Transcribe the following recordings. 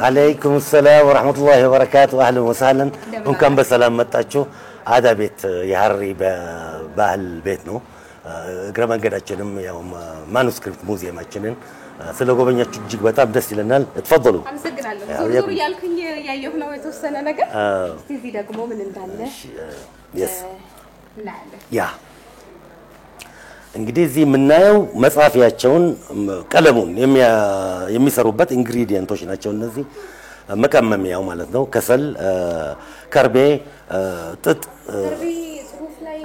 عليكم السلام ورحمة الله وبركاته أهلا وسهلا وكم بسلام متأشوا هذا بيت يهري بأهل بيتنا قرما قد أشنم يوم مانوسكريبت موزيوم أشنن سلوكو بنيا تجيك بتاب دست لنا تفضلوا. أنا سجن الله. زور يالكن يا يهنا ويتوسنا نجا. تزيد أقوم من الدالة. يس. نعم. يا. إنجليزي منايو مصافياتشون كلامون يمي سروبات إنغريدينتوش ناتشون نزي مكمم ياو مالتنا كسل كربي تت كربي صروف لاي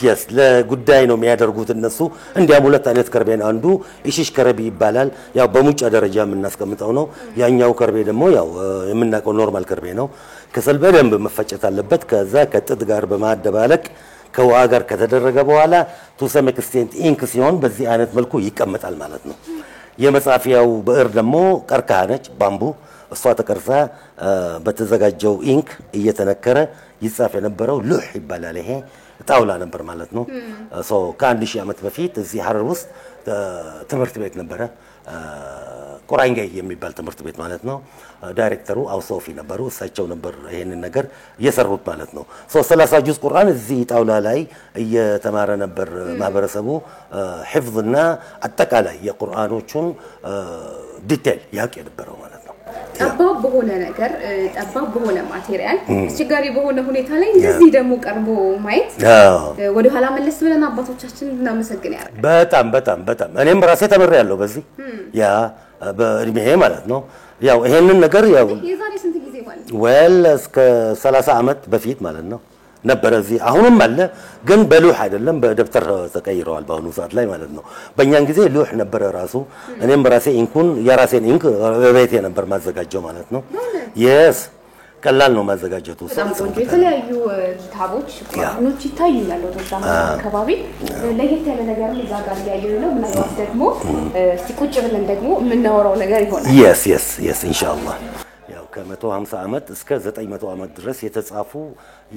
يس لا قداينو ميادرغوت النسو عندي امولت አይነት كربين አንዱ ኢሽሽ كربي ይባላል ያው በሙጫ ደረጃ የምናስቀምጠው ነው ያኛው كربي ደግሞ ያው የምናቀው ኖርማል كربي ነው ከሰል በደንብ መፈጨት አለበት ከዛ ከጥጥ ጋር በማደባለቅ ከዋጋር ከተደረገ በኋላ ቱ ሰም ኤክስቴንት ኢንክ ሲሆን በዚህ አይነት መልኩ ይቀመጣል ማለት ነው የመጻፊያው ብዕር ደግሞ ቀርከሃ ነች ባምቡ እሷ ተቀርጻ በተዘጋጀው ኢንክ እየተነከረ ይጻፍ የነበረው ሉህ ይባላል ይሄ ጣውላ ነበር ማለት ነው ሶ ከአንድ ሺህ ዓመት በፊት እዚህ ሐረር ውስጥ ትምህርት ቤት ነበረ ቁራንጋይ የሚባል ትምህርት ቤት ማለት ነው ዳይሬክተሩ አውሶፊ ነበሩ እሳቸው ነበር ይሄንን ነገር እየሰሩት ማለት ነው ሶ 30 ጁዝ ቁርአን እዚህ ጣውላ ላይ እየተማረ ነበር ማህበረሰቡ حفظና አጠቃላይ የቁርአኖቹን ዲቴል ያውቅ የነበረው ማለት ነው ጠባብ በሆነ ነገር ጠባብ በሆነ ማቴሪያል አስቸጋሪ በሆነ ሁኔታ ላይ እንደዚህ ደግሞ ቀርቦ ማየት ወደ ኋላ መለስ ብለን አባቶቻችን እናመሰግን ያደርጋል በጣም እኔም ራሴ ተመረያለሁ በዚህ ያ በእድሜ ማለት ነው ያው ይሄንን ነገር ያው የዛሬ ስንት ጊዜ ማለት ወል እስከ 30 ዓመት በፊት ማለት ነው ነበር እዚህ አሁንም አለ ግን በሉህ አይደለም በደብተር ተቀይረዋል በአሁኑ ሰዓት ላይ ማለት ነው በእኛን ጊዜ ሉህ ነበር ራሱ እኔም ራሴ ኢንኩን የራሴን ኢንክ በቤቴ ነበር ማዘጋጀው ማለት ነው yes ቀላል ነው ማዘጋጀቱ የተለያዩ ታቦች ቁርአኖች ይታዩኛል ወደዛ አካባቢ ለየት ያለ ነገር እዛ ጋር ያየው ነው ምናልባት ደግሞ ሲቁጭ ብለን ደግሞ የምናወራው ነገር ይሆናል yes ኢንሻአላህ ያው ከ150 ዓመት እስከ 900 ዓመት ድረስ የተጻፉ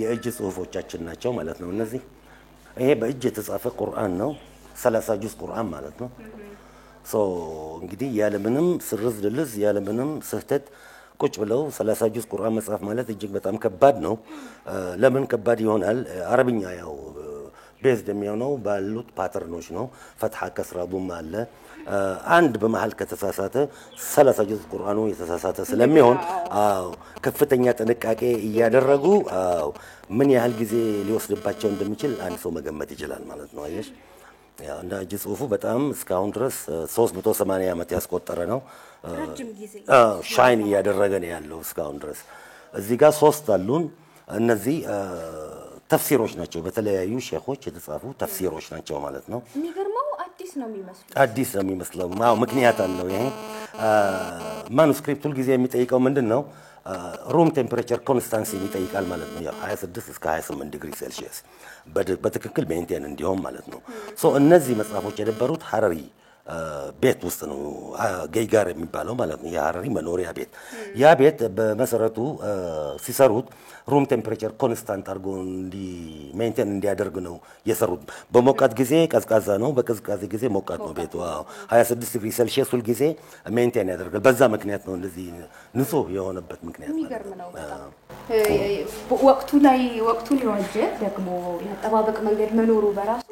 የእጅ ጽሁፎቻችን ናቸው ማለት ነው እነዚህ ይሄ በእጅ የተጻፈ ቁርአን ነው 30 ጁዝ ቁርአን ማለት ነው ሶ እንግዲህ ያለምንም ስርዝ ድልዝ ያለምንም ስህተት ቁጭ ብለው 30 ጁዝ ቁርአን መጻፍ ማለት እጅግ በጣም ከባድ ነው ለምን ከባድ ይሆናል አረብኛ ያው ቤዝድ የሚሆነው ባሉት ፓተርኖች ነው ፈትሐ ከስራ ዱማ አለ አንድ በመሃል ከተሳሳተ 30 ጁዝ ቁርአኑ የተሳሳተ ስለሚሆን ከፍተኛ ጥንቃቄ እያደረጉ ምን ያህል ጊዜ ሊወስድባቸው እንደሚችል አንድ ሰው መገመት ይችላል ማለት ነው አይሽ ያው እንደ እጅ ጽሁፉ በጣም እስካሁን ድረስ 380 ዓመት ያስቆጠረ ነው ረጅም ጊዜ ሻይን ያደረገ ነው ያለው እስካሁን ድረስ እዚህ ጋር 3 አሉን እነዚህ ተፍሲሮች ናቸው በተለያዩ ሼኾች የተጻፉ ተፍሲሮች ናቸው ማለት ነው የሚገርመው አዲስ ነው የሚመስለው ምክንያት አለው ይሄ ማኑስክሪፕት ሁሉ ጊዜ የሚጠይቀው ምንድነው ሩም ቴምፕሬቸር ኮንስታንሲ ይጠይቃል ማለት ነው ያው 26 እስከ 28 ዲግሪ ሴልሺየስ በትክክል ሜንቴን እንዲሆን ማለት ነው ሶ እነዚህ መጽሐፎች የነበሩት ሐረሪ ቤት ውስጥ ነው ገይጋር የሚባለው ማለት ነው የሐረሪ መኖሪያ ቤት ያ ቤት በመሰረቱ ሲሰሩት ሩም ቴምፕሬቸር ኮንስታንት አድርጎ ሜንቴን እንዲያደርግ ነው የሰሩት በሞቃት ጊዜ ቀዝቃዛ ነው በቀዝቃዛ ጊዜ ሞቃት ነው ቤቱ 26 ዲግሪ ሴልሺየስ ሁሉ ጊዜ ሜንቴን ያደርጋል በዛ ምክንያት ነው እንደዚህ ንጹህ የሆነበት ምክንያት ነው ወቅቱን የዋጀ ደግሞ ያጠባበቅ መንገድ መኖሩ በራሱ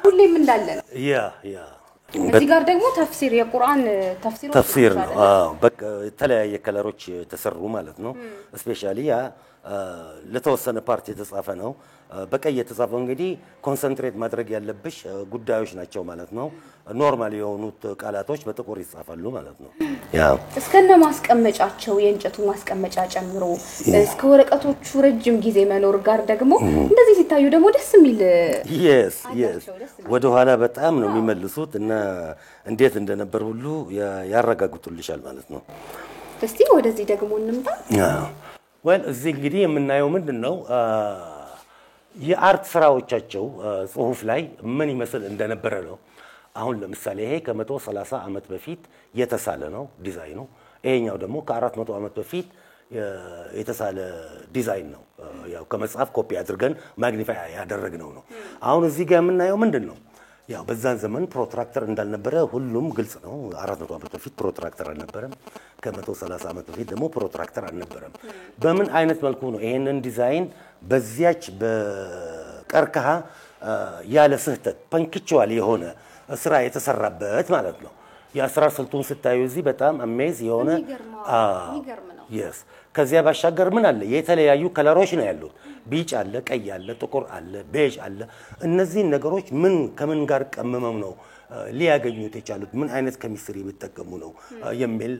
ሁሌም እንዳለ ነው ያ እዚህ ጋር ደግሞ ተፍሲር የቁርአን ተፍሲር ነው በቃ የተለያየ ከለሮች ተሰሩ ማለት ነው ስፔሻሊ ያ ለተወሰነ ፓርት የተጻፈ ነው በቀይ የተጻፈው እንግዲህ ኮንሰንትሬት ማድረግ ያለብሽ ጉዳዮች ናቸው ማለት ነው ኖርማል የሆኑት ቃላቶች በጥቁር ይጻፋሉ ማለት ነው ያ እስከነ ማስቀመጫቸው የእንጨቱ ማስቀመጫ ጨምሮ እስከ ወረቀቶቹ ረጅም ጊዜ መኖር ጋር ደግሞ እንደዚህ ሲታዩ ደግሞ ደስ የሚል yes ወደ ኋላ በጣም ነው የሚመልሱት እና እንዴት እንደነበር ሁሉ ያረጋግጡልሻል ማለት ነው እስቲ ወደዚህ ደግሞ እንምጣ ወል እዚህ እንግዲህ የምናየው ምንድነው የአርት ስራዎቻቸው ጽሁፍ ላይ ምን ይመስል እንደነበረ ነው አሁን ለምሳሌ ይሄ ከ130 ዓመት በፊት የተሳለ ነው ዲዛይኑ ይሄኛው ደግሞ ከ400 ዓመት በፊት የተሳለ ዲዛይን ነው ያው ከመጽሐፍ ኮፒ አድርገን ማግኒፋይ ያደረግነው ነው አሁን እዚህ ጋር የምናየው ምንድነው ያው በዛን ዘመን ፕሮትራክተር እንዳልነበረ ሁሉም ግልጽ ነው። 400 ዓመት በፊት ፕሮትራክተር አልነበረም። ከ130 ዓመት በፊት ደግሞ ፕሮትራክተር አልነበረም። በምን አይነት መልኩ ነው ይሄንን ዲዛይን በዚያች በቀርከሃ ያለ ስህተት ፐንክቹዋል የሆነ ስራ የተሰራበት ማለት ነው። የአስራር ስልቱን ስታዩ እዚህ በጣም አሜዝ የሆነ yes ከዚያ ባሻገር ምን አለ የተለያዩ ከለሮች ነው ያሉት። ቢጫ አለ፣ ቀይ አለ፣ ጥቁር አለ፣ ቤጅ አለ። እነዚህ ነገሮች ምን ከምን ጋር ቀመመው ነው ሊያገኙት የቻሉት? ምን አይነት ኬሚስትሪ ቢጠቀሙ ነው የሚል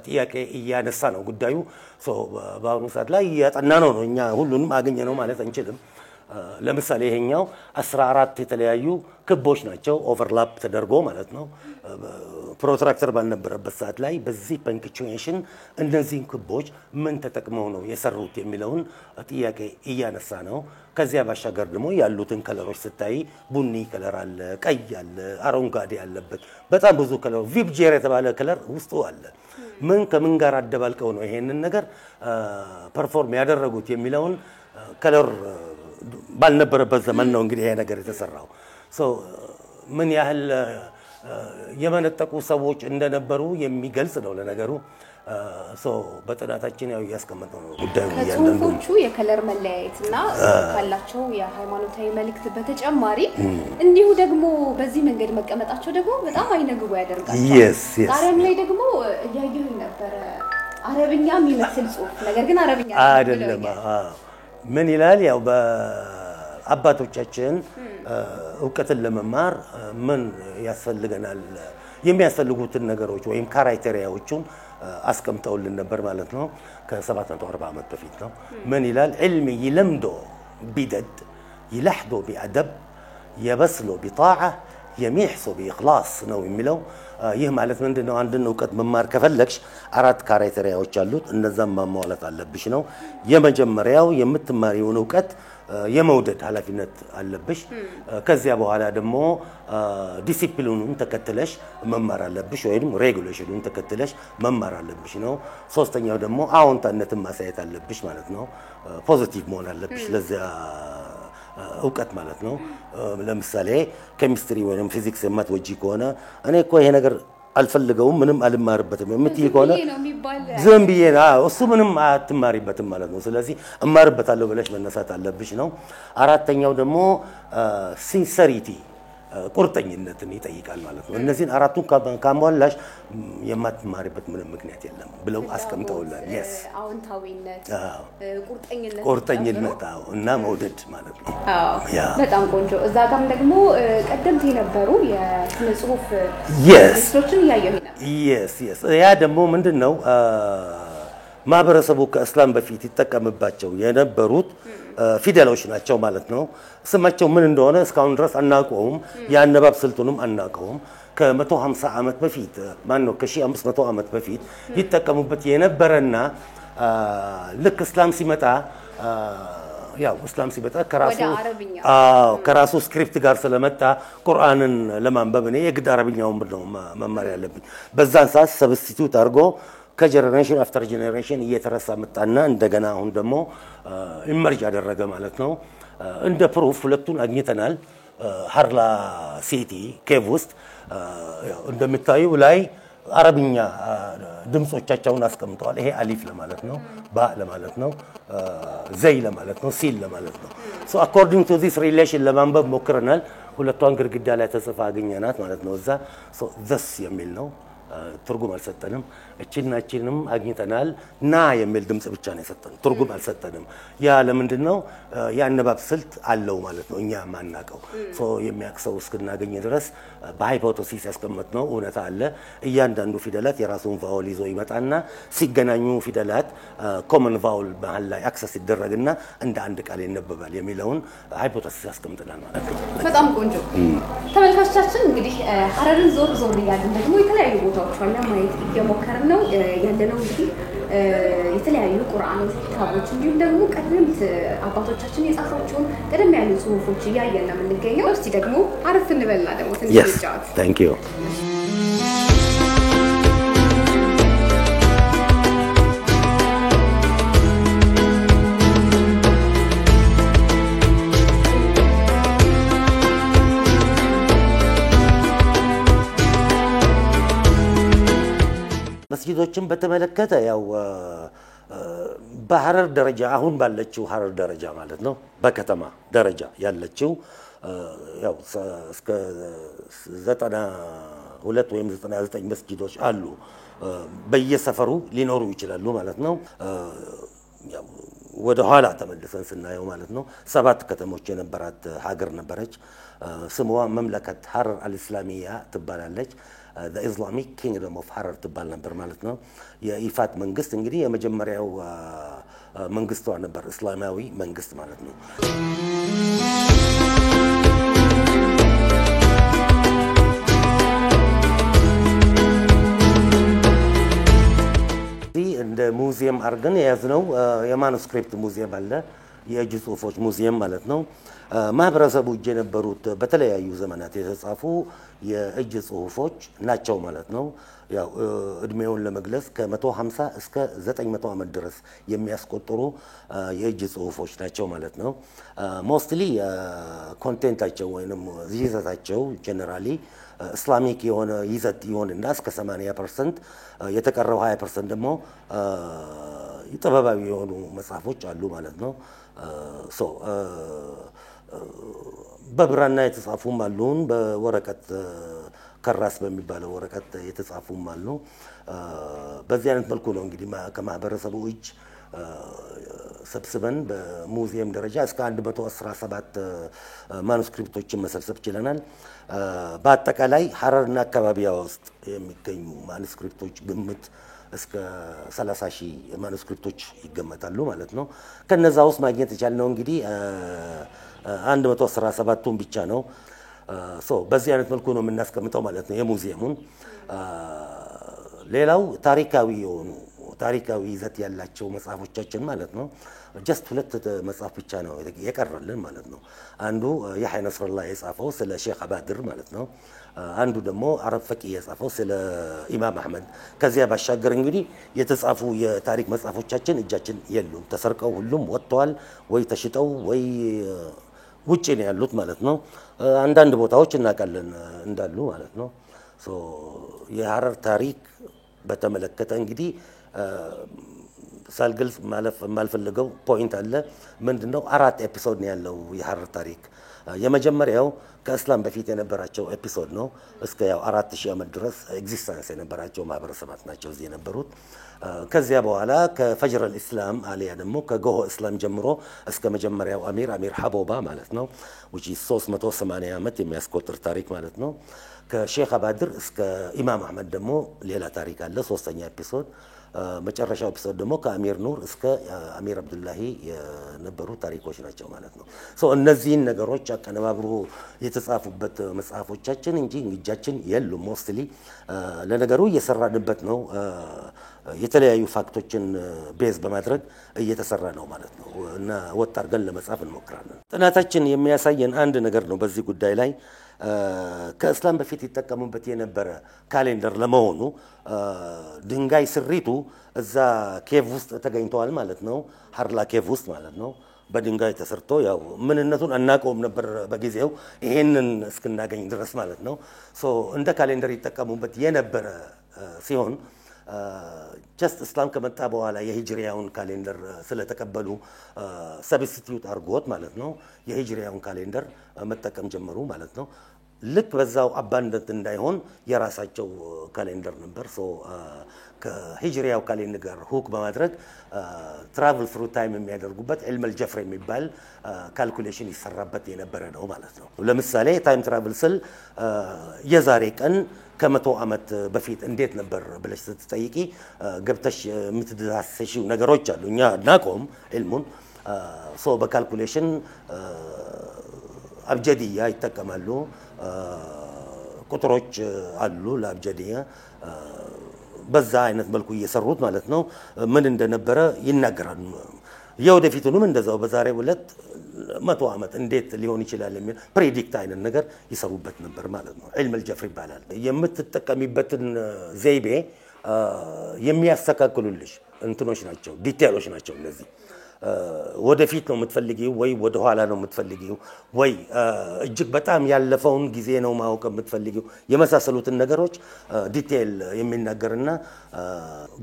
ጥያቄ እያነሳ ነው ጉዳዩ። በአሁኑ ሰዓት ላይ እያጠና ነው። እኛ ሁሉንም አገኘ ነው ማለት አንችልም። ለምሳሌ ይሄኛው 14 የተለያዩ ክቦች ናቸው ኦቨርላፕ ተደርጎ ማለት ነው። ፕሮትራክተር ባልነበረበት ሰዓት ላይ በዚህ ፐንክቹዌሽን እነዚህን ክቦች ምን ተጠቅመው ነው የሰሩት የሚለውን ጥያቄ እያነሳ ነው። ከዚያ ባሻገር ደግሞ ያሉትን ከለሮች ስታይ ቡኒ ከለር አለ፣ ቀይ አለ፣ አረንጓዴ አለበት። በጣም ብዙ ከለር ቪብጄር የተባለ ከለር ውስጡ አለ። ምን ከምን ጋር አደባልቀው ነው ይሄንን ነገር ፐርፎርም ያደረጉት የሚለውን ከለር ባልነበረበት ዘመን ነው እንግዲህ ይሄ ነገር የተሰራው። ምን ያህል የመነጠቁ ሰዎች እንደነበሩ የሚገልጽ ነው ለነገሩ። በጥናታችን ያው ያስቀመጠው ነው ጉዳዩ። ከጽሁፎቹ የከለር መለያየትና ካላቸው የሃይማኖታዊ መልእክት በተጨማሪ እንዲሁ ደግሞ በዚህ መንገድ መቀመጣቸው ደግሞ በጣም አይነግቡ ያደርጋቸዋል። ጣሪያም ላይ ደግሞ እያየሁ ነበር አረብኛ የሚመስል ጽሁፍ፣ ነገር ግን አረብኛ አይደለም። ምን ይላል? ያው በአባቶቻችን እውቀትን ለመማር ምን ያስፈልገናል የሚያስፈልጉትን ነገሮች ወይም ክራይቴሪያዎቹን አስቀምጠውልን ነበር ማለት ነው። ከ740 ዓመት በፊት ነው። ምን ይላል? علم ይለምዶ ቢደድ ይለህዶ ቢአደብ يبسلو بطاعة يميحسو بإخلاص ነው የሚለው። ይህ ማለት ምንድነው? አንድን እውቀት መማር ከፈለግሽ 4 ክራይቴሪያዎች አሉት። እነዛም ማሟላት አለብሽ ነው። የመጀመሪያው የምትማሪውን እውቀት የመውደድ ኃላፊነት አለብሽ። ከዚያ በኋላ ደግሞ ዲሲፕሊኑን ተከትለሽ መማር አለብሽ ወይም ሬጉሌሽኑን ተከትለሽ መማር አለብሽ ነው። ሶስተኛው ደግሞ አዎንታነትን ማሳየት አለብሽ ማለት ነው። ፖዚቲቭ መሆን አለብሽ ለዚያ እውቀት ማለት ነው። ለምሳሌ ኬሚስትሪ ወይም ፊዚክስ የማትወጂ ከሆነ እኔ እኮ ይሄ ነገር አልፈልገውም ምንም አልማርበትም የምትይ ከሆነ ዝም ብዬ እሱ ምንም አትማሪበትም ማለት ነው። ስለዚህ እማርበታለሁ ብለሽ መነሳት አለብሽ ነው። አራተኛው ደግሞ ሲንሰሪቲ ቁርጠኝነትን ይጠይቃል ማለት ነው። እነዚህን አራቱን ካሟላሽ የማትማሪበት ምንም ምክንያት የለም ብለው አስቀምጠውላል። yes አዎንታዊነት፣ ቁርጠኝነት እና መውደድ ማለት ነው። በጣም ቆንጆ። እዛ ጋርም ደግሞ ቀደምት የነበሩ የስነ ጽሁፍ ስቶችን ያየሁ ነበር። yes ያ ደግሞ ምንድነው ማህበረሰቡ ከእስላም በፊት ይጠቀምባቸው የነበሩት ፊደሎች ናቸው ማለት ነው። ስማቸው ምን እንደሆነ እስካሁን ድረስ አናውቀውም። የአነባብ ስልቱንም አናውቀውም። ከ150 ዓመት በፊት ማነው ከ1500 ዓመት በፊት ይጠቀሙበት የነበረና ልክ እስላም ሲመጣ ያው እስላም ሲመጣ ከራሱ ስክሪፕት ጋር ስለመጣ ቁርአንን ለማንበብ እኔ የግድ አረብኛውን ነው መማር ያለብኝ። በዛን ሰዓት ሰብስቲቱት አድርጎ ከጀነሬሽን አፍተር ጀነሬሽን እየተረሳ መጣና እንደገና አሁን ደግሞ ኢመርጅ ያደረገ ማለት ነው። እንደ ፕሩፍ ሁለቱን አግኝተናል። ሀርላ ሲቲ ኬቭ ውስጥ እንደምታዩ ላይ አረብኛ ድምጾቻቸውን አስቀምጠዋል። ይሄ አሊፍ ለማለት ነው፣ ባ ለማለት ነው፣ ዘይ ለማለት ነው፣ ሲል ለማለት ነው። ሶ አኮርዲንግ ቱ ዚስ ሪሌሽን ለማንበብ ሞክረናል። ሁለቷን ግድግዳ ላይ ተጽፋ አገኘናት ማለት ነው። እዛ ሶ ዘስ የሚል ነው። ትርጉም አልሰጠንም። እቺናችንም አግኝተናል። ና የሚል ድምጽ ብቻ ነው የሰጠን፣ ትርጉም አልሰጠንም። ያ ለምንድን ነው? የአነባብ ስልት አለው ማለት ነው እኛ ማናቀው። የሚያክሰው እስክናገኝ ድረስ በሃይፖቴሲስ ያስቀመጥነው እውነታ አለ። እያንዳንዱ ፊደላት የራሱን ቫውል ይዞ ይመጣና ሲገናኙ ፊደላት ኮመን ቫውል መሀል ላይ አክሰስ ይደረግና እንደ አንድ ቃል ይነበባል የሚለውን ሃይፖቴሲስ ያስቀምጠናል ማለት ነው። በጣም ቆንጆ። ተመልካቾቻችን እንግዲህ ሀረርን ዞር ዞር እያልን ደግሞ የተለያዩ ቦታዎች አለ ማየት እየሞከርን ነው ያለነው። እንግዲህ የተለያዩ ቁርአኖች፣ ኪታቦች እንዲሁም ደግሞ ቀደምት አባቶቻችን የጻፏቸውን ቀደም ያሉ ጽሁፎች እያየን ነው የምንገኘው። እስቲ ደግሞ አረፍ እንበልና ደግሞ ትንሽ እንጫወት። Thank you. መስጊዶችን በተመለከተ ያው በሐረር ደረጃ አሁን ባለችው ሐረር ደረጃ ማለት ነው በከተማ ደረጃ ያለችው ያው እስከ 92 ወይም 99 መስጊዶች አሉ በየሰፈሩ ሊኖሩ ይችላሉ ማለት ነው ያው ወደ ኋላ ተመልሰን ስናየው ማለት ነው 7 ከተሞች የነበራት ሀገር ነበረች ስሟ መምለከት ሐረር አልእስላሚያ ትባላለች the Islamic Kingdom of Harar ትባል ነበር ማለት ነው የኢፋት መንግስት እንግዲህ የመጀመሪያው መንግስቷ ነበር እስላማዊ መንግስት ማለት ነው እንደ ሙዚየም አርገን የያዝነው የማኑስክሪፕት ሙዚየም አለ የእጅ ጽሁፎች ሙዚየም ማለት ነው ማህበረሰቡ እጅ የነበሩት በተለያዩ ዘመናት የተጻፉ የእጅ ጽሁፎች ናቸው ማለት ነው ያው እድሜውን ለመግለጽ ከ150 እስከ 900 ዓመት ድረስ የሚያስቆጥሩ የእጅ ጽሁፎች ናቸው ማለት ነው ሞስትሊ ኮንቴንታቸው ወይንም ይዘታቸው ጀነራሊ እስላሚክ የሆነ ይዘት ይሆንና እስከ 80% የተቀረው 20% ደግሞ ጥበባዊ የሆኑ መጽሐፎች አሉ ማለት ነው በብራና የተጻፉም አሉን በወረቀት ከራስ በሚባለው ወረቀት የተጻፉም አሉ በዚህ አይነት መልኩ ነው እንግዲህ ከማህበረሰቡ እጅ ሰብስበን በሙዚየም ደረጃ እስከ 117 ማኑስክሪፕቶችን መሰብሰብ ችለናል በአጠቃላይ ሐረርና አካባቢዋ ውስጥ የሚገኙ ማኑስክሪፕቶች ግምት እስከ 30,000 ማኑስክሪፕቶች ይገመታሉ ማለት ነው ከነዛ ውስጥ ማግኘት የቻልነው እንግዲህ 117ቱን ብቻ ነው በዚህ አይነት መልኩ ነው የምናስቀምጠው ማለት ነው የሙዚየሙን ሌላው ታሪካዊ ይዘት ያላቸው መጽሐፎቻችን ማለት ነው ጀስት 2 መጽሐፍ ብቻ ነው የቀረልን ማለት ነው አንዱ ያህያ ነስረላህ የጻፈው ስለ ሼክ አባድር ማለት ነው አንዱ ደግሞ አረብ ፈቂ የጻፈው ስለ ኢማም አህመድ ከዚያ ባሻገር እንግዲህ የተጻፉ የታሪክ መጽሐፎቻችን እጃችን የሉም ተሰርቀው ሁሉም ወጥተዋል ወይ ተሽጠው ወይ ውጪ ነው ያሉት ማለት ነው አንዳንድ ቦታዎች እናቀለን እንዳሉ ማለት ነው የሐረር ታሪክ በተመለከተ እንግዲህ ሳልግልጽ ማልፈልገው ፖይንት አለ ምንድነው 4 ኤፒሶድ ነው ያለው የሐረር ታሪክ የመጀመሪያው ከእስላም በፊት የነበራቸው ኤፒሶድ ነው እስከ ያው 4000 ዓመት ድረስ ኤግዚስተንስ የነበራቸው ማህበረሰባት ናቸው እዚህ የነበሩት ከዚያ በኋላ ከፈጅር الاسلام አሊያ ደግሞ ከጎሆ እስላም ጀምሮ እስከ መጀመሪያው አሚር ሐቦባ ማለት ነው which is 380 ዓመት የሚያስቆጥር ታሪክ ማለት ነው ከሼክ አባድር እስከ ኢማም አህመድ ደግሞ ሌላ ታሪክ አለ ሶስተኛ ኤፒሶድ መጨረሻው ኤፒሶድ ደግሞ ከአሚር ኑር እስከ አሚር አብዱላሂ የነበሩ ታሪኮች ናቸው ማለት ነው እነዚህን ነገሮች አቀነባብሮ የተጻፉበት መጽሐፎቻችን እንጂ እጃችን የሉም ሞስትሊ ለነገሩ እየሰራንበት ነው የተለያዩ ፋክቶችን ቤዝ በማድረግ እየተሰራ ነው ማለት ነው እና ወጥ አድርገን ለመጻፍ እንሞክራለን ጥናታችን የሚያሳየን አንድ ነገር ነው በዚህ ጉዳይ ላይ ከእስላም በፊት ይተቀሙበት የነበረ ካሌንደር ለመሆኑ ድንጋይ ስሪቱ እዛ ኬቭ ውስጥ ተገኝቷል ማለት ነው ሐርላ ኬቭ ውስጥ ማለት ነው በድንጋይ ተሰርቶ ያው ምንነቱን አናቀውም ነበር በጊዜው ይሄንን እስክናገኝ ድረስ ማለት ነው እንደ ካሌንደር ይተቀሙበት የነበረ ሲሆን ጀስት እስላም ከመጣ በኋላ የሂጅሪያውን ካሌንደር ስለተቀበሉ ሰብስቲቲዩት አርጎት ማለት ነው የሂጅሪያውን ካሌንደር መጠቀም ጀመሩ ማለት ነው ልክ በዛው አባንደንት እንዳይሆን የራሳቸው ካሌንደር ነበር ከሂጅሪያው ካሌንደር ጋር ሁክ በማድረግ ትራቨል ትሩ ታይም የሚያደርጉበት ኢልም الجفر የሚባል ካልኩሌሽን ይሰራበት የነበረ ነው ማለት ነው ለምሳሌ ታይም ትራቨል ስል የዛሬ ቀን ከ100 ዓመት በፊት እንዴት ነበር ብለሽ ስትጠይቂ ገብተሽ የምትዳሰሺው ነገሮች አሉ እኛ እናቆም ኢልሙን በካልኩሌሽን አብጀዲያ ይተከማሉ ቁጥሮች አሉ ለአብጀዲያ በዛ አይነት መልኩ እየሰሩት ማለት ነው ምን እንደነበረ ይናገራሉ የወደፊቱንም እንደዛው በዛሬ ሁለት 100 ዓመት እንዴት ሊሆን ይችላል የሚል ፕሬዲክት አይነት ነገር ይሰሩበት ነበር ማለት ነው ኢልም الجفر ይባላል የምትጠቀሚበትን ዘይቤ የሚያስተካክሉልሽ እንትኖች ናቸው ዲቴይሎች ናቸው እነዚህ ወደፊት ነው የምትፈልጊው ወይ ወደ ኋላ ነው የምትፈልጊው ወይ እጅግ በጣም ያለፈውን ጊዜ ነው ማወቅ የምትፈልጊው የመሳሰሉትን ነገሮች ዲቴል የሚናገርና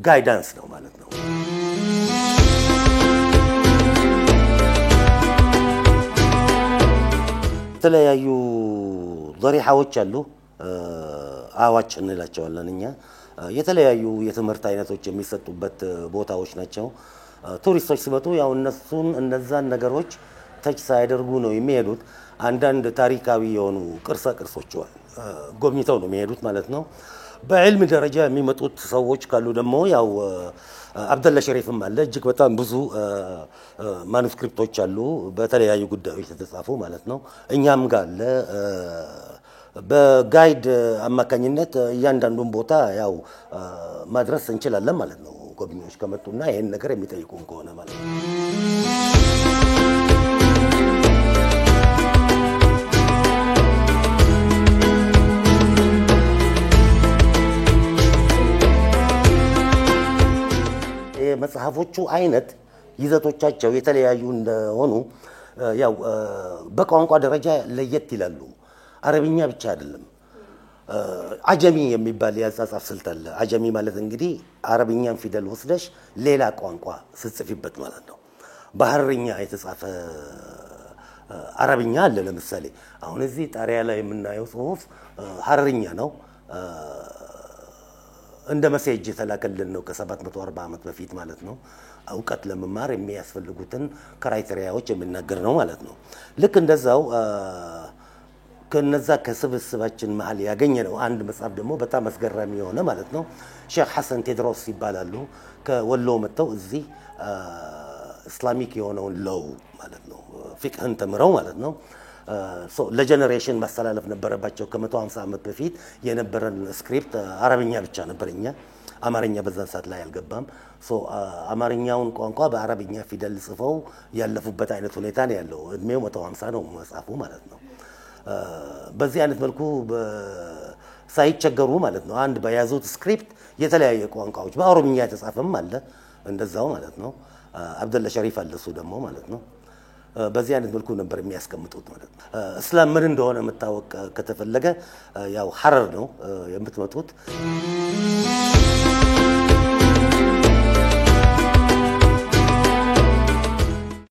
ጋይዳንስ ነው ማለት ነው። የተለያዩ ضريحዎች አሉ አዋጭ እንላቸዋለን እኛ የተለያዩ የትምህርት አይነቶች የሚሰጡበት ቦታዎች ናቸው። ቱሪስቶች ሲመጡ ያው እነዛን ነገሮች ተች ሳይደርጉ ነው የሚሄዱት። አንዳንድ ታሪካዊ የሆኑ ቅርሶች ጎብኝተው ነው የሚሄዱት ማለት ነው። በዕልም ደረጃ የሚመጡት ሰዎች ካሉ ደግሞ ያው አብደላ ሸሪፍም አለ እጅግ በጣም ብዙ ማኑስክሪፕቶች አሉ በተለያዩ ጉዳዮች ተጻፉ ማለት ነው። እኛም ጋር አለ በጋይድ አማካኝነት እያንዳንዱን ቦታ ያው ማድረስ እንችላለን ማለት ነው። ጎብኚዎች ከመጡና ይሄን ነገር የሚጠይቁን ከሆነ ማለት ነው። የመጽሐፎቹ አይነት ይዘቶቻቸው የተለያዩ እንደሆኑ ያው በቋንቋ ደረጃ ለየት ይላሉ። አረብኛ ብቻ አይደለም አጀሚ የሚባል ያጻጻፍ ስልት አለ። አጀሚ ማለት እንግዲህ አረብኛን ፊደል ወስደሽ ሌላ ቋንቋ ስትጽፊበት ማለት ነው። በሐረርኛ የተጻፈ አረብኛ አለ። ለምሳሌ አሁን እዚህ ጣሪያ ላይ የምናየው ጽሁፍ ሐረርኛ ነው። እንደ መሴጅ የተላከልን ነው ከ740 ዓመት በፊት ማለት ነው። እውቀት ለመማር የሚያስፈልጉትን ክራይቴሪያዎች የሚናገር ነው ማለት ነው። ልክ እንደዛው ከነዛ ከስብስባችን መሃል ያገኘነው አንድ መጽሐፍ ደግሞ በጣም አስገራሚ የሆነ ማለት ነው። ሼክ ሐሰን ቴድሮስ ይባላሉ። ከወሎ መጥተው እዚህ እስላሚክ የሆነውን ለው ማለት ነው ፊቅህን ተምረው ማለት ነው ለጀነሬሽን ማስተላለፍ ነበረባቸው። ከ150 ዓመት በፊት የነበረን ስክሪፕት አረብኛ ብቻ ነበርኛ አማርኛ በዛን ሰዓት ላይ አልገባም። አማርኛውን ቋንቋ በአረብኛ ፊደል ጽፈው ያለፉበት አይነት ሁኔታ ነው ያለው። እድሜው 150 ነው መጽሐፉ ማለት ነው። በዚህ አይነት መልኩ ሳይቸገሩ ማለት ነው አንድ በያዙት ስክሪፕት የተለያየ ቋንቋዎች በአረብኛ የተጻፈም አለ እንደዛው ማለት ነው። አብደላ ሸሪፍ አለሱ ደግሞ ማለት ነው። በዚህ አይነት መልኩ ነበር የሚያስቀምጡት ማለት ነው። እስላም ምን እንደሆነ መታወቅ ከተፈለገ ያው ሐረር ነው የምትመጡት።